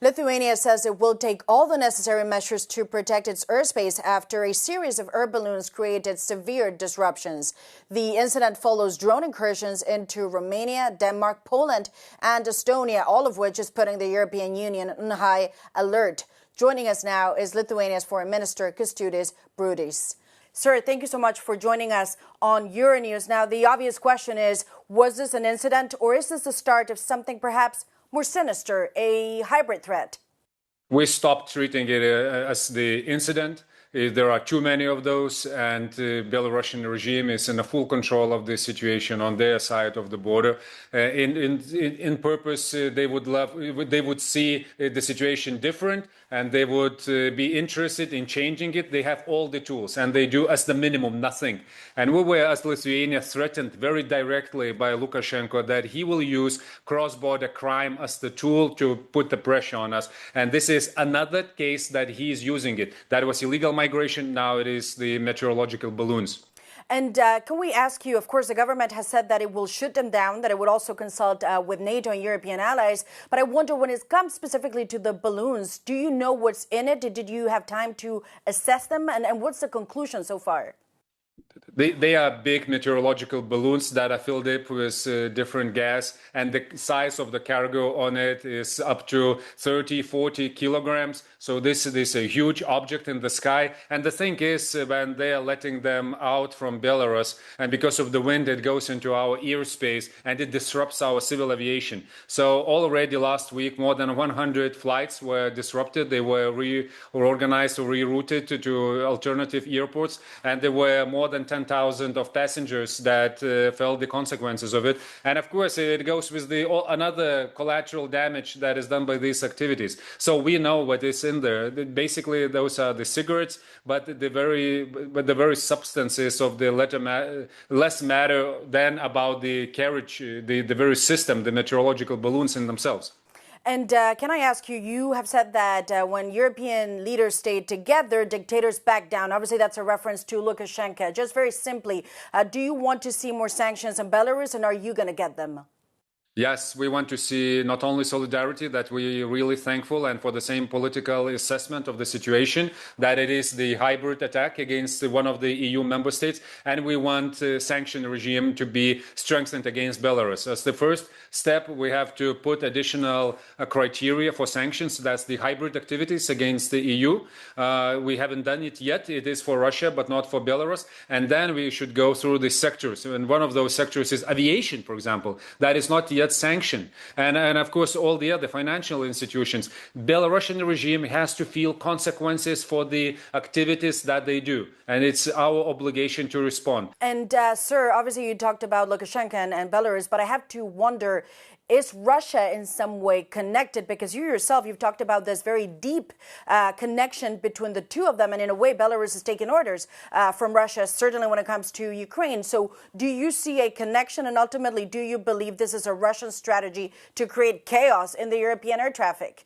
Lithuania says it will take all the necessary measures to protect its airspace after a series of air balloons created severe disruptions. The incident follows drone incursions into Romania, Denmark, Poland, and Estonia, all of which is putting the European Union on high alert. Joining us now is Lithuania's Foreign Minister Kęstutis Budrys. Sir, thank you so much for joining us on Euronews. Now, the obvious question is, was this an incident or is this the start of something perhaps more sinister, a hybrid threat? We stopped treating it as the incident. There are too many of those, and the Belarusian regime is in a full control of the situation on their side of the border. In purpose, they would see the situation different, and they would be interested in changing it. They have all the tools, and they do, as the minimum, nothing. And we were, as Lithuania, threatened very directly by Lukashenko that he will use cross-border crime as the tool to put the pressure on us. And this is another case that he is using it. That was illegal migration. Now it is the meteorological balloons. And can we ask you, of course, the government has said that it will shoot them down, that it would also consult with NATO and European allies. But I wonder, when it comes specifically to the balloons, do you know what's in it? Did you have time to assess them? And what's the conclusion so far? They are big meteorological balloons that are filled up with different gas, and the size of the cargo on it is up to 30, 40 kilograms. So this is a huge object in the sky. And the thing is, when they are letting them out from Belarus, and because of the wind, it goes into our airspace and it disrupts our civil aviation. So already last week, more than 100 flights were disrupted. They were reorganized or rerouted to alternative airports, and there were more than 10,000 of passengers that felt the consequences of it. And of course, it goes with another collateral damage that is done by these activities. So we know what is in there. Basically, those are the cigarettes, but the very substances of the less matter than about the carriage, the very system, the meteorological balloons in themselves. And can I ask you, you have said that when European leaders stayed together, dictators back down. Obviously, that's a reference to Lukashenko. Just very simply, do you want to see more sanctions in Belarus, and are you going to get them? Yes, we want to see not only solidarity, that we're really thankful, and for the same political assessment of the situation, that it is the hybrid attack against one of the EU member states, and we want the sanction regime to be strengthened against Belarus. As the first step, we have to put additional criteria for sanctions. That's the hybrid activities against the EU. We haven't done it yet. It is for Russia, but not for Belarus. And then we should go through the sectors. And one of those sectors is aviation, for example. That is not yet sanctioned. And of course, all the other financial institutions. Belarusian regime has to feel consequences for the activities that they do. And it's our obligation to respond. And sir, obviously you talked about Lukashenko and Belarus, but I have to wonder, is Russia in some way connected? Because you yourself, you've talked about this very deep connection between the two of them. And in a way, Belarus is taking orders from Russia, certainly when it comes to Ukraine. So do you see a connection? And ultimately, do you believe this is a Russian strategy to create chaos in the European air traffic?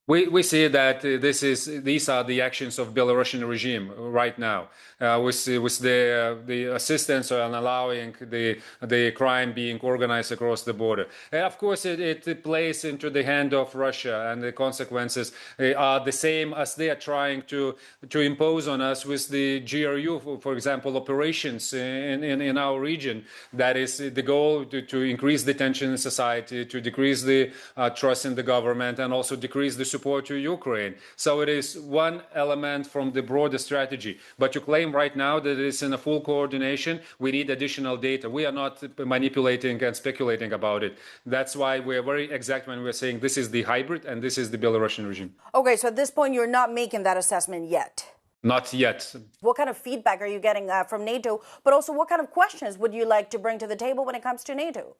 We see that these are the actions of Belarusian regime right now, with the assistance and allowing the crime being organized across the border. And of course, it plays into the hand of Russia, and the consequences are the same as they are trying to impose on us with the GRU, for example, operations in our region. That is the goal, to increase the tension in society, to decrease the trust in the government, and also decrease the support to Ukraine. So it is one element from the broader strategy. But to claim right now that it is in a full coordination, we need additional data. We are not manipulating and speculating about it. That's why we're very exact when we're saying this is the hybrid and this is the Belarusian regime. Okay, so at this point, you're not making that assessment yet? Not yet. What kind of feedback are you getting from NATO? But also, what kind of questions would you like to bring to the table when it comes to NATO?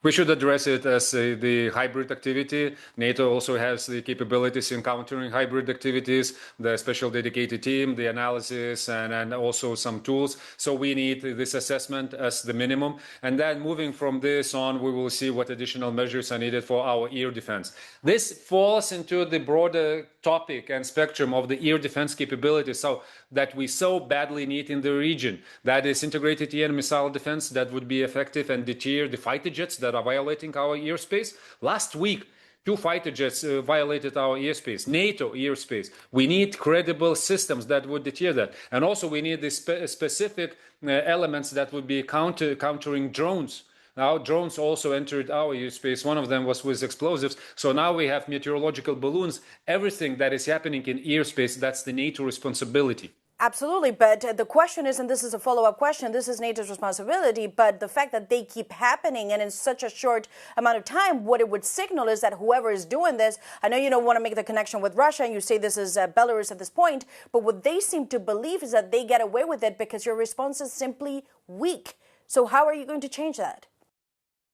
We should address it as the hybrid activity. NATO also has the capabilities in countering hybrid activities, the special dedicated team, the analysis, and also some tools. So we need this assessment as the minimum. And then moving from this on, we will see what additional measures are needed for our air defense. This falls into the broader topic and spectrum of the air defense capabilities that we so badly need in the region. That is integrated air and missile defense that would be effective and deter the fighter jets that are violating our airspace. Last week, 2 fighter jets violated our airspace, NATO airspace. We need credible systems that would deter that. And also we need the specific elements that would be countering drones. Now, drones also entered our airspace. One of them was with explosives. So now we have meteorological balloons. Everything that is happening in airspace, that's the NATO responsibility. Absolutely, but the question is, and this is a follow-up question, this is NATO's responsibility, but the fact that they keep happening and in such a short amount of time, what it would signal is that whoever is doing this, I know you don't want to make the connection with Russia, and you say this is Belarus at this point, but what they seem to believe is that they get away with it because your response is simply weak. So how are you going to change that?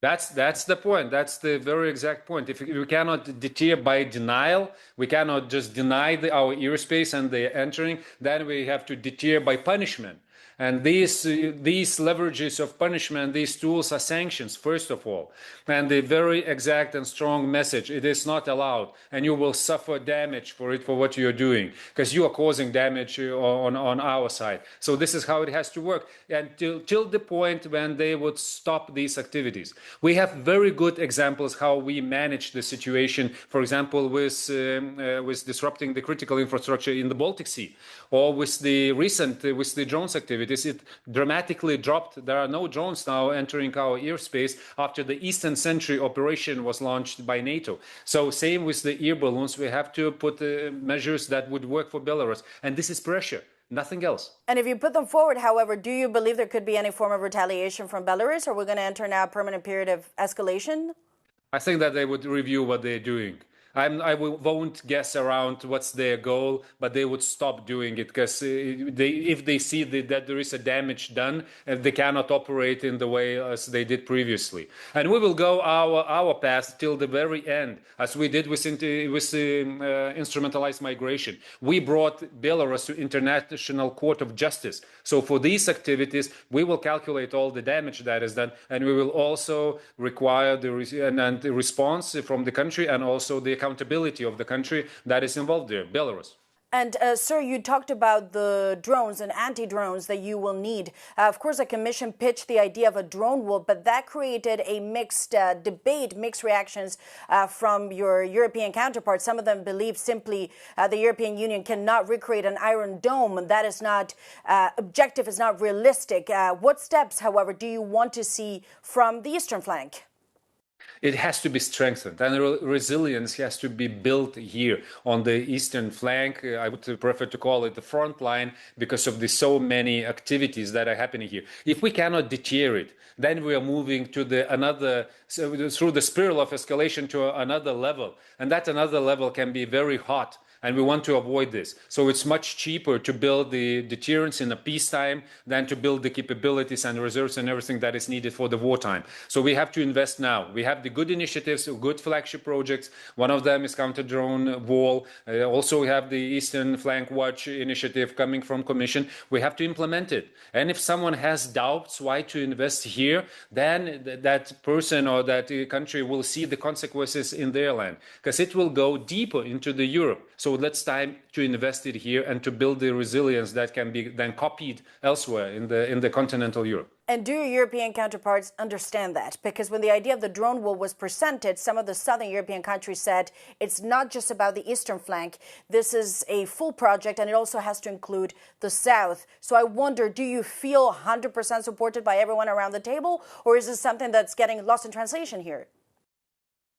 That's the point. That's the very exact point. If we cannot deter by denial, we cannot just deny our airspace and they're entering, then we have to deter by punishment. And these leverages of punishment, these tools are sanctions, first of all. And the very exact and strong message, it is not allowed. And you will suffer damage for it, for what you're doing, because you are causing damage on our side. So this is how it has to work. And till the point when they would stop these activities. We have very good examples how we manage the situation, for example, with disrupting the critical infrastructure in the Baltic Sea, or with the drones activity. It dramatically dropped. There are no drones now entering our airspace after the Eastern Sentry operation was launched by NATO. So same with the air balloons. We have to put measures that would work for Belarus. And this is pressure, nothing else. And if you put them forward, however, do you believe there could be any form of retaliation from Belarus? Or we're going to enter now a permanent period of escalation? I think that they would review what they're doing. I won't guess around what's their goal, but they would stop doing it because if they see that there is a damage done, they cannot operate in the way as they did previously. And we will go our path till the very end, as we did with instrumentalized migration. We brought Belarus to International Court of Justice. So for these activities, we will calculate all the damage that is done, and we will also require the response from the country and also the accountability of the country that is involved there, Belarus. And, sir, you talked about the drones and anti-drones that you will need. Of course, the Commission pitched the idea of a drone wall, but that created a mixed debate, mixed reactions from your European counterparts. Some of them believe simply the European Union cannot recreate an Iron Dome. That is not objective, is not realistic. What steps, however, do you want to see from the eastern flank? It has to be strengthened, and resilience has to be built here on the eastern flank. I would prefer to call it the front line because of the so many activities that are happening here. If we cannot deter it, then we are moving to through the spiral of escalation to another level, and that another level can be very hot. And we want to avoid this. So it's much cheaper to build the deterrence in a peacetime than to build the capabilities and reserves and everything that is needed for the wartime. So we have to invest now. We have the good initiatives, good flagship projects. One of them is counter-drone wall. Also we have the Eastern Flank Watch initiative coming from Commission. We have to implement it. And if someone has doubts why to invest here, then that person or that country will see the consequences in their land, because it will go deeper into the Europe. So it's time to invest it here and to build the resilience that can be then copied elsewhere in the continental Europe. And do your European counterparts understand that? Because when the idea of the drone wall was presented, some of the southern European countries said it's not just about the eastern flank. This is a full project and it also has to include the south. So I wonder, do you feel 100% supported by everyone around the table, or is this something that's getting lost in translation here?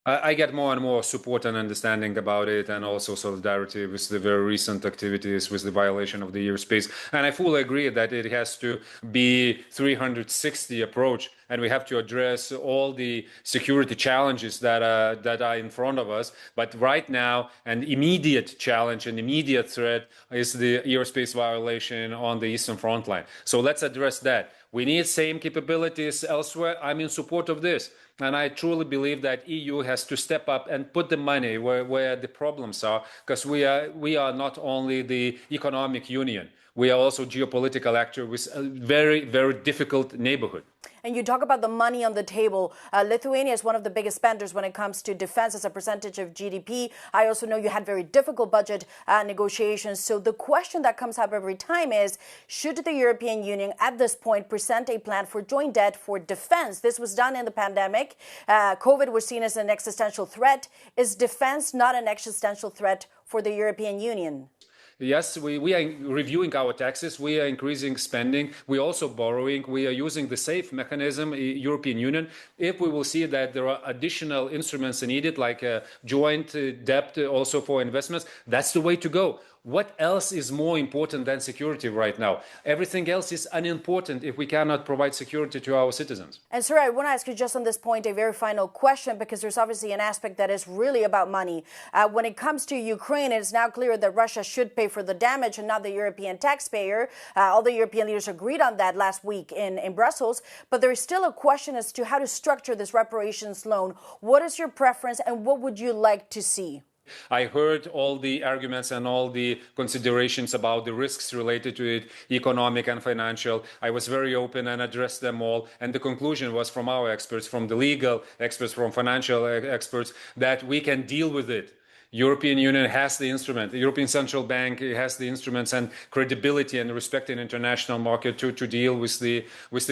I get more and more support and understanding about it, and also solidarity with the very recent activities with the violation of the airspace. And I fully agree that it has to be 360 approach, and we have to address all the security challenges that are in front of us. But right now, an immediate challenge, an immediate threat is the airspace violation on the eastern front line. So let's address that. We need same capabilities elsewhere. I'm in support of this. And I truly believe that EU has to step up and put the money where the problems are, because we are not only the economic union. We are also a geopolitical actor with a very, very difficult neighborhood. And you talk about the money on the table. Lithuania is one of the biggest spenders when it comes to defense as a percentage of GDP. I also know you had very difficult budget negotiations. So the question that comes up every time is, should the European Union at this point present a plan for joint debt for defense? This was done in the pandemic. COVID was seen as an existential threat. Is defense not an existential threat for the European Union? Yes, we are reviewing our taxes. We are increasing spending. We are also borrowing. We are using the safe mechanism, European Union. If we will see that there are additional instruments needed, like a joint debt also for investments, that's the way to go. What else is more important than security right now? Everything else is unimportant if we cannot provide security to our citizens. And sir, I want to ask you just on this point a very final question, because there's obviously an aspect that is really about money. When it comes to Ukraine, it is now clear that Russia should pay for the damage and not the European taxpayer. All the European leaders agreed on that last week in Brussels. But there is still a question as to how to structure this reparations loan. What is your preference and what would you like to see? I heard all the arguments and all the considerations about the risks related to it, economic and financial. I was very open and addressed them all. And the conclusion was from our experts, from the legal experts, from financial experts, that we can deal with it. European Union has the instrument. The European Central Bank has the instruments and credibility and respect in international market to deal with the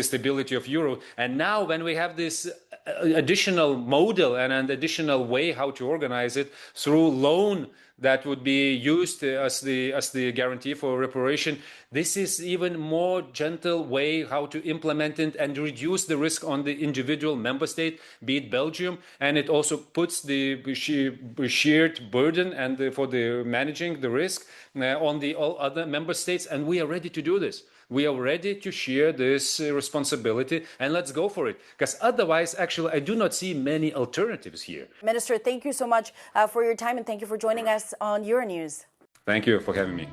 stability of euro. And now when we have this additional model and an additional way how to organize it through loan that would be used as the guarantee for reparation, this is even more gentle way how to implement it and reduce the risk on the individual member state, be it Belgium, and it also puts the shared burden and for the managing the risk on the all other member states, and we are ready to do this. We are ready to share this responsibility, and let's go for it. Because otherwise, actually, I do not see many alternatives here. Minister, thank you so much for your time, and thank you for joining us on Euronews. Thank you for having me.